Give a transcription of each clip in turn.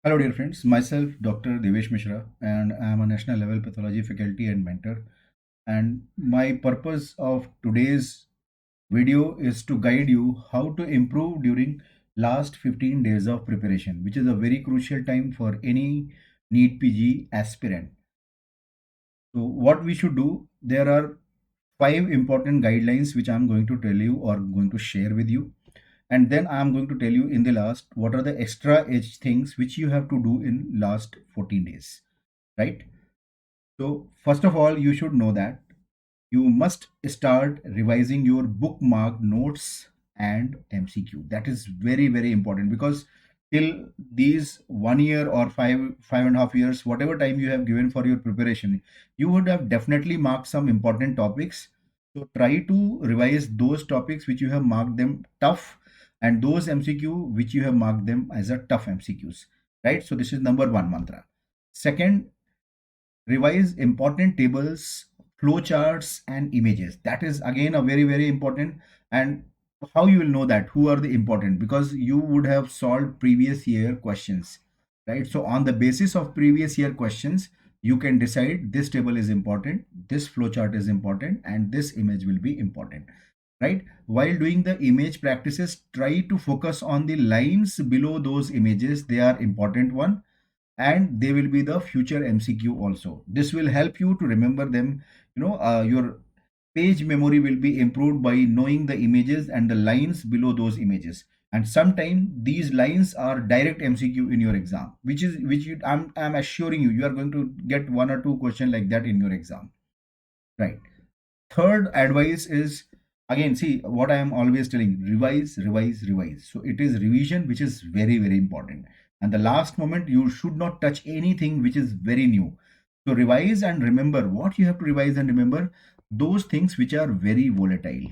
Hello, dear friends. Myself, Dr. Devesh Mishra, and I am a national level pathology faculty and mentor. And my purpose of today's video is to guide you how to improve during last 15 days of preparation, which is a very crucial time for any NEET PG aspirant. So, what we should do, there are five important guidelines which I am going to tell you or going to share with you, and then I am going to tell you in the last what are the extra edge things which you have to do in last 14 days, right? So first of all, you should know that you must start revising your bookmark notes and MCQ. That is very, very important, because till these 1 year or 5.5 years, whatever time you have given for your preparation, you would have definitely marked some important topics. So try to revise those topics which you have marked them tough, and those MCQ which you have marked them as a tough MCQs, right? So this is number one mantra. Second, revise important tables, flowcharts, and images. That is again a very, very important. And how you will know that who are the important? Because you would have solved previous year questions, right? So on the basis of previous year questions, you can decide this table is important, this flowchart is important, and this image will be important, right? While doing the image practices, try to focus on the lines below those images. They are important one, and they will be the future MCQ also. This will help you to remember them. Your page memory will be improved by knowing the images and the lines below those images. And sometimes these lines are direct MCQ in your exam, I'm assuring you, you are going to get one or two questions like that in your exam, right? Third advice is, again, see what I am always telling: revise, revise, revise. So it is revision which is very, very important. And the last moment, you should not touch anything which is very new. So revise and remember what you have to revise and remember: those things which are very volatile,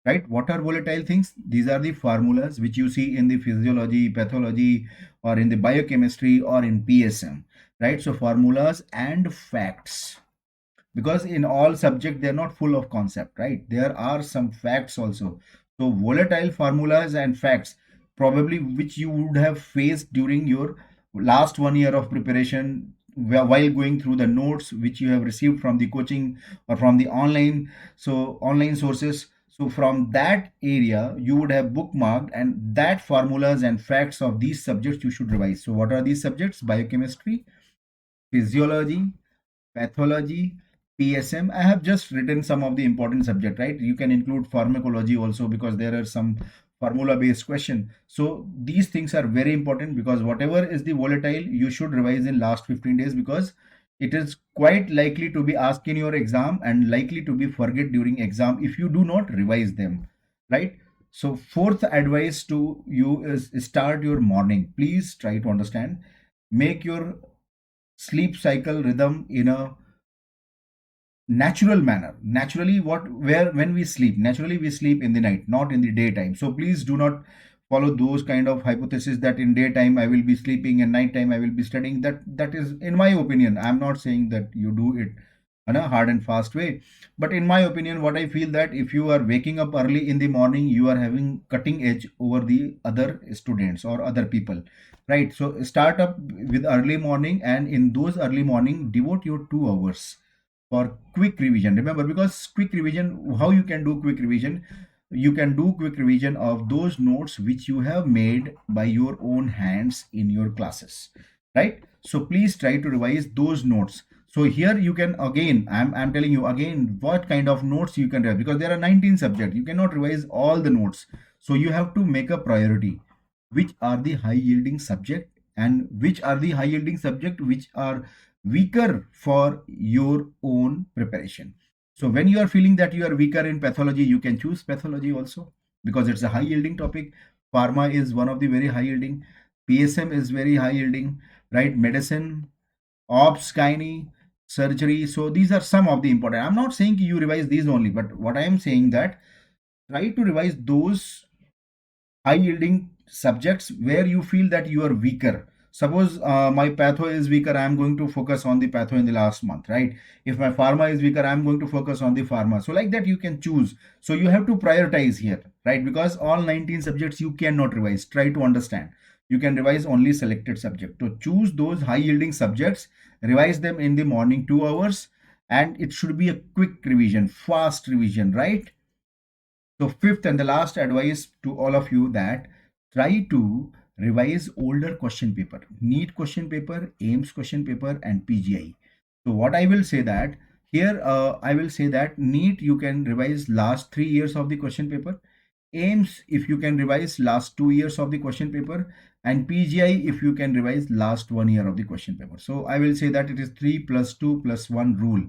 right? What are volatile things? These are the formulas which you see in the physiology, pathology, or in the biochemistry, or in PSM, right? So formulas and facts, because in all subject they're not full of concept, right? There are some facts also. So volatile formulas and facts, probably which you would have faced during your last 1 year of preparation, while going through the notes which you have received from the coaching or from the online sources. So from that area you would have bookmarked, and that formulas and facts of these subjects you should revise. So what are these subjects? Biochemistry, physiology, pathology, PSM. I have just written some of the important subject, right? You can include pharmacology also, because there are some formula based question. So these things are very important, because whatever is the volatile, you should revise in last 15 days, because it is quite likely to be asked in your exam and likely to be forget during exam if you do not revise them, right? So fourth advice to you is start your morning. Please try to understand, make your sleep cycle rhythm in a natural manner. Naturally, what where when we sleep, naturally we sleep in the night, not in the daytime. So please do not follow those kind of hypothesis that in daytime I will be sleeping and nighttime I will be studying. That is, in my opinion, I'm not saying that you do it in a hard and fast way, but in my opinion, what I feel, that if you are waking up early in the morning, you are having cutting edge over the other students or other people, right? So start up with early morning, and in those early morning, devote your 2 hours for quick revision. Remember, because quick revision, how you can do quick revision? You can do quick revision of those notes which you have made by your own hands in your classes, right? So please try to revise those notes. So here you can, again, I'm telling you again what kind of notes you can revise, because there are 19 subjects, you cannot revise all the notes. So you have to make a priority, which are the high yielding subject, and which are the high yielding subject which are weaker for your own preparation. So when you are feeling that you are weaker in pathology, you can choose pathology also, because it's a high yielding topic. Pharma is one of the very high yielding. PSM is very high yielding, right? Medicine, ops, gynae, surgery. So these are some of the important. I'm not saying you revise these only, but what I am saying that try to revise those high yielding subjects where you feel that you are weaker. Suppose my patho is weaker, I am going to focus on the patho in the last month, right? If my pharma is weaker, I am going to focus on the pharma. So like that you can choose. So you have to prioritize here, right? Because all 19 subjects you cannot revise. Try to understand, you can revise only selected subject. So choose those high yielding subjects, revise them in the morning 2 hours, and it should be a quick revision, fast revision, right? So fifth and the last advice to all of you, that try to revise older question paper, NEET question paper, AIMS question paper, and PGI. So what I will say that here, I will say that NEET you can revise last 3 years of the question paper. AIMS if you can revise last 2 years of the question paper, and PGI if you can revise last 1 year of the question paper. So I will say that it is 3+2+1 rule,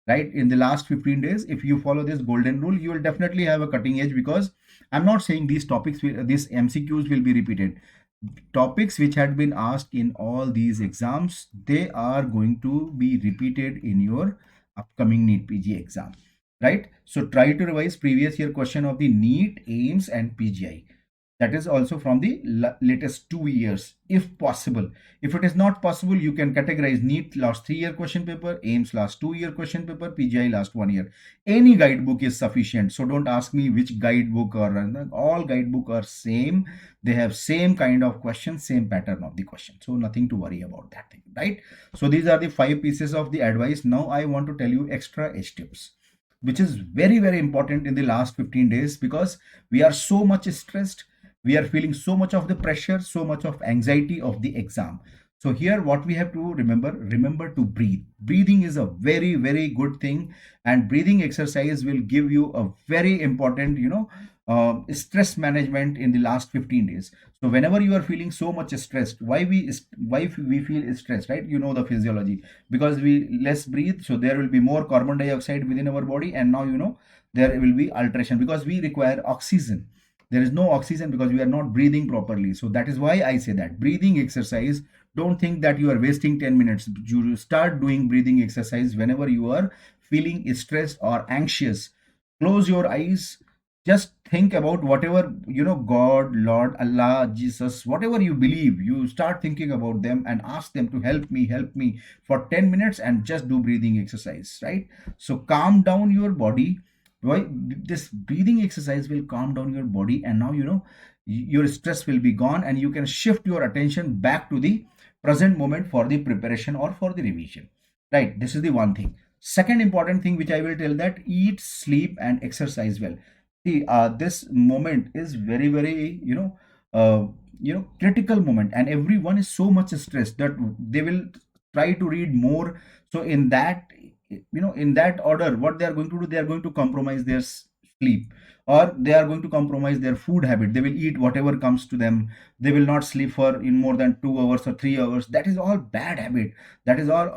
right? In the last 15 days, if you follow this golden rule, you will definitely have a cutting edge, because I'm not saying these topics these MCQs will be repeated. Topics which had been asked in all these exams, they are going to be repeated in your upcoming NEET PG exam, right? So try to revise previous year question of the NEET, AIMS, and PGI. That is also from the latest 2 years, if possible. If it is not possible, you can categorize NEET last 3 year question paper, AIMS last 2 year question paper, PGI last 1 year. Any guidebook is sufficient. So don't ask me which guidebook, or all guidebook are same. They have same kind of question, same pattern of the question. So nothing to worry about that thing, right? So these are the 5 pieces of the advice. Now I want to tell you extra edge tips, which is very, very important in the last 15 days, because we are so much stressed, we are feeling so much of the pressure, so much of anxiety of the exam. So here what we have to remember to breathe. Breathing is a very, very good thing, and breathing exercise will give you a very important, stress management in the last 15 days. So whenever you are feeling so much stressed, why we feel stressed, right? You know the physiology. Because we less breathe, so there will be more carbon dioxide within our body, and now there will be alteration, because we require oxygen. There is no oxygen because we are not breathing properly. So that is why I say that breathing exercise, don't think that you are wasting 10 minutes. You start doing breathing exercise whenever you are feeling stressed or anxious. Close your eyes, just think about whatever, God, Lord, Allah, Jesus, whatever you believe, you start thinking about them and ask them to help me for 10 minutes, and just do breathing exercise, right? So calm down your body. Why? This breathing exercise will calm down your body, and now your stress will be gone, and you can shift your attention back to the present moment for the preparation or for the revision, right? This is the one thing. Second important thing which I will tell, that eat, sleep, and exercise well. See, this moment is very, very, critical moment, and everyone is so much stressed that they will try to read more. So in that order, what they are going to do, they are going to compromise their sleep, or they are going to compromise their food habit. They will eat whatever comes to them. They will not sleep for in more than 2 hours or 3 hours. That is all bad habit. That is all,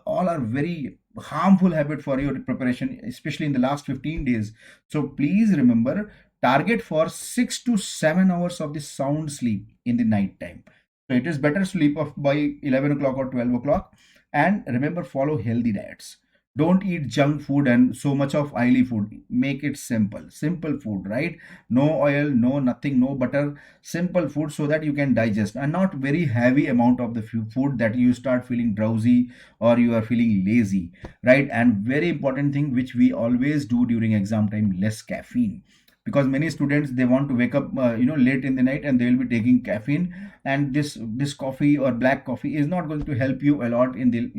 all are very harmful habit for your preparation, especially in the last 15 days. So please remember, target for 6 to 7 hours of the sound sleep in the night time. So it is better sleep of by 11 o'clock or 12 o'clock. And remember, follow healthy diets. Don't eat junk food and so much of oily food. Make it simple food, right? No oil, no nothing, no butter, simple food, so that you can digest, and not very heavy amount of the food that you start feeling drowsy or you are feeling lazy, right? And very important thing which we always do during exam time, less caffeine. Because many students, they want to wake up late in the night, and they will be taking caffeine, and this coffee or black coffee is not going to help you a lot in the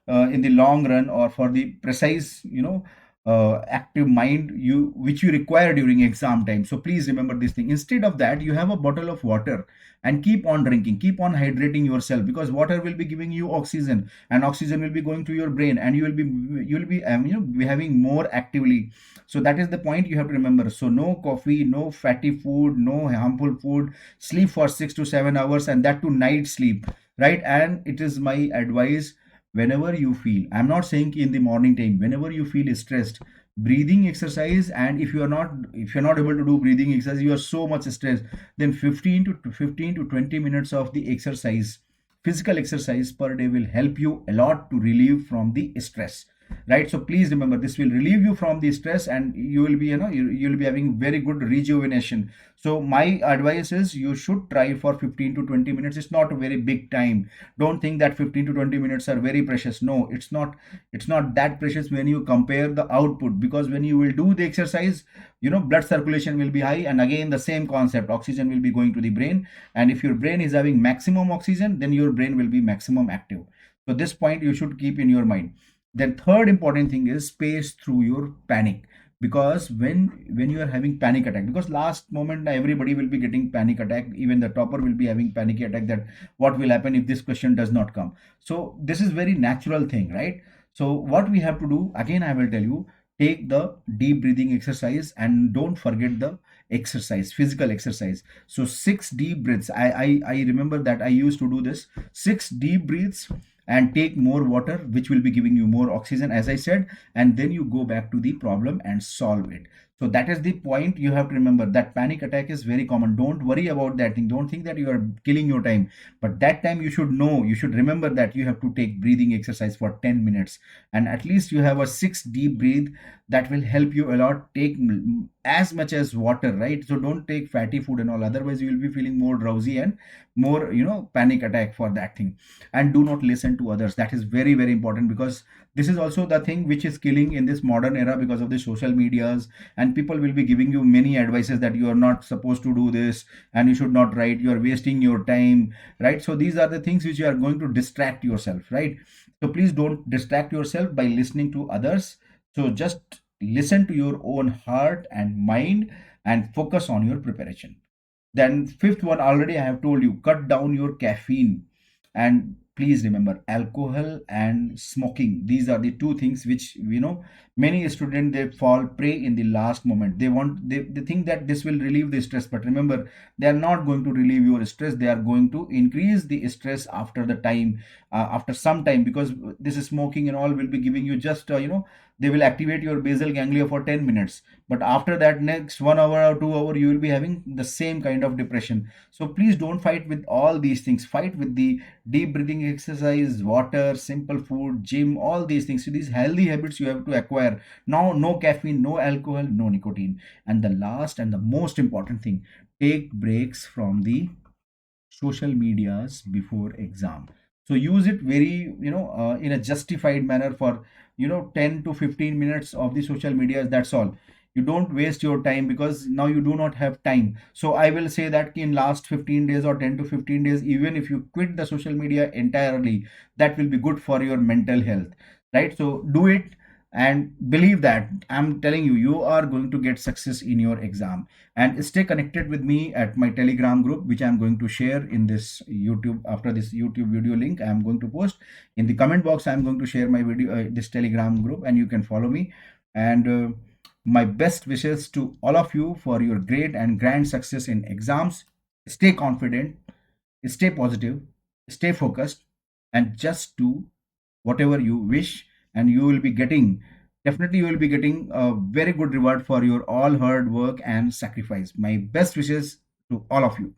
in the long run, or for the precise active mind which you require during exam time. So please remember this thing. Instead of that, you have a bottle of water, and keep on drinking, keep on hydrating yourself, because water will be giving you oxygen, and oxygen will be going to your brain, and you will be having more actively. So that is the point you have to remember. So no coffee, no fatty food, no harmful food. Sleep for 6 to 7 hours, and that to night sleep, right? And it is my advice, whenever you feel, I'm not saying in the morning time, whenever you feel stressed, breathing exercise. And if you're not able to do breathing exercise, you are so much stressed, then 15 to 20 minutes of the exercise, physical exercise per day, will help you a lot to relieve from the stress. right? So please remember, this will relieve you from the stress, and you will be, you'll be having very good rejuvenation. So my advice is, you should try for 15 to 20 minutes. It's not a very big time. Don't think that 15 to 20 minutes are very precious. No, it's not that precious when you compare the output, because when you will do the exercise, blood circulation will be high, and again the same concept, oxygen will be going to the brain, and if your brain is having maximum oxygen, then your brain will be maximum active. So this point you should keep in your mind. Then third important thing is space through your panic, because when you are having panic attack, because last moment everybody will be getting panic attack, even the topper will be having panic attack, that what will happen if this question does not come. So this is very natural thing, right? So what we have to do, again I will tell you, take the deep breathing exercise, and don't forget the exercise, physical exercise. So 6 deep breaths, I remember that I used to do this. 6 deep breaths, and take more water, which will be giving you more oxygen, as I said, and then you go back to the problem and solve it. So that is the point. You have to remember that panic attack is very common. Don't worry about that thing. Don't think that you are killing your time, but that time you should know, you should remember that you have to take breathing exercise for 10 minutes, and at least you have a 6 deep breath. That will help you a lot. Take as much as water, right? So don't take fatty food and all, otherwise you will be feeling more drowsy and more, panic attack for that thing. And do not listen to others. That is very, very important, because this is also the thing which is killing in this modern era, because of the social medias, and people will be giving you many advices that you are not supposed to do this, and you should not write, you are wasting your time, right? So these are the things which you are going to distract yourself, right? So please don't distract yourself by listening to others. So just listen to your own heart and mind, and focus on your preparation. Then fifth one, already I have told you, cut down your caffeine. And please remember, alcohol and smoking, these are the two things which, many students, they fall prey in the last moment. They think that this will relieve the stress, but remember, they are not going to relieve your stress. They are going to increase the stress after the time, after some time, because this smoking and all will be giving you just, they will activate your basal ganglia for 10 minutes, but after that, next 1 hour or 2 hour, you will be having the same kind of depression. So please don't fight with all these things. Fight with the deep breathing exercise, water, simple food, gym, all these things. So these healthy habits you have to acquire. Now, no caffeine, no alcohol, no nicotine. And the last and the most important thing, take breaks from the social medias before exam. So use it very, in a justified manner for, 10 to 15 minutes of the social medias. That's all. You don't waste your time, because now you do not have time. So I will say that in last 15 days or 10 to 15 days, even if you quit the social media entirely, that will be good for your mental health, right? So do it, and believe that I'm telling you, you are going to get success in your exam. And stay connected with me at my Telegram group, which I'm going to share in this YouTube. After this YouTube video link, I'm going to post in the comment box. I'm going to share my video, this Telegram group, and you can follow me. And my best wishes to all of you for your great and grand success in exams. Stay confident, stay positive, stay focused, and just do whatever you wish, and you will be getting, definitely you will be getting a very good reward for your all hard work and sacrifice. My best wishes to all of you.